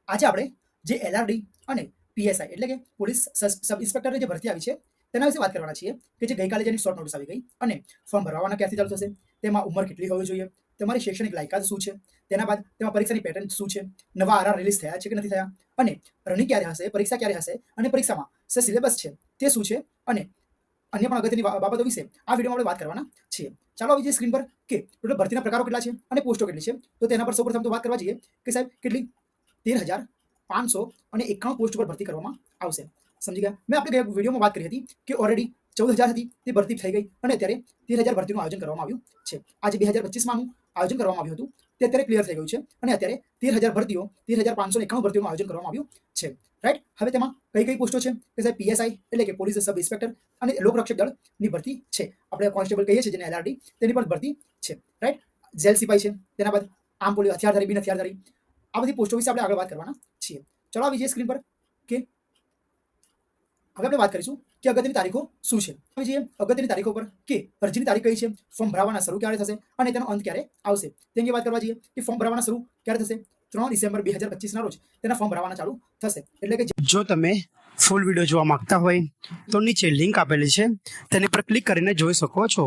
આજે આપણે જે એલઆરડી અને પીએસઆઈ એટલે કે પોલીસ સબ ઇન્સ્પેક્ટરની જે ભરતી આવી છે તેના વિશે વાત કરવાના છીએ કે જે ગઈકાલે જેની શોર્ટ નોટિસ આવી ગઈ અને ફોર્મ ભરવાના ક્યાંથી ચાલુ થશે, તેમાં ઉંમર કેટલી હોવી જોઈએ, તમારી શૈક્ષણિક લાયકાત શું છે, તેના બાદ તેમાં પરીક્ષાની પેટર્ન શું છે, નવા આરઆર રિલીઝ થયા છે કે નથી થયા, અને રનિંગ ક્યારે હશે, પરીક્ષા ક્યારે હશે, અને પરીક્ષામાં જે સિલેબસ છે તે શું છે, અને અન્ય પણ અગત્યની બાબતો વિશે આ વિડીયોમાં આપણે વાત કરવાના છીએ. ચાલો આવી જઈએ સ્ક્રીન પર કે ટોટલ ભરતીના પ્રકારો કેટલા છે અને પોસ્ટો કેટલી છે. તો તેના પર સૌપ્રથમ તો વાત કરવા જઈએ કે સાહેબ કેટલી 13,591 પોસ્ટ પર ભરતી કરવામાં આવશે. સમજી ગયા? મેં આપણે ગયા વિડીયોમાં વાત કરી હતી કે ઓલરેડી 14,000 હતી તે ભરતી થઈ ગઈ અને અત્યારે 13,000 ભરતીનું આયોજન કરવામાં આવ્યું છે. આજે 2025માં આયોજન કરવામાં આવ્યું હતું તે અત્યારે ક્લિયર થઈ ગયું છે અને અત્યારે 13,000 ભરતીઓ 13,591 ભરતીઓનું આયોજન કરવામાં આવ્યું છે. રાઈટ. હવે તેમાં કઈ કઈ પોસ્ટો છે કે સાહેબ પીએસઆઈ એટલે કે પોલીસ સબ ઇન્સ્પેક્ટર અને લોકરક્ષક દળની ભરતી છે. આપણે કોન્સ્ટેબલ કહીએ છીએ જેને એલઆરડી, તેની પણ ભરતી છે. રાઈટ. જેલ સિપાઈ છે, તેના બાદ આમ પોલીસ હથિયારધારી, બિન હથિયારધારી, આ બધી પોસ્ટો વિશે આપણે આગળ વાત કરવાના છીએ. ચલો આવી જઈએ સ્ક્રીન પર કે હવે આપણે વાત કરીશું કે અગત્યની તારીખો શું છે. આવી જઈએ અગત્યની તારીખો પર કે અરજીની તારીખ કઈ છે, ફોર્મ ભરવાના શરૂ ક્યારે થશે અને તેનો અંત ક્યારે આવશે તે અંગે વાત કરવા જઈએ કે ફોર્મ ભરવાના શરૂ ક્યારે થશે. 3 ડિસેમ્બર 2025ના રોજ તેના ફોર્મ ભરવાના ચાલુ થશે. એટલે કે જો તમે ફૂલ વિડીયો જોવા માંગતા હોય તો નીચે લિંક આપેલી છે તેની પર ક્લિક કરીને જોઈ શકો છો.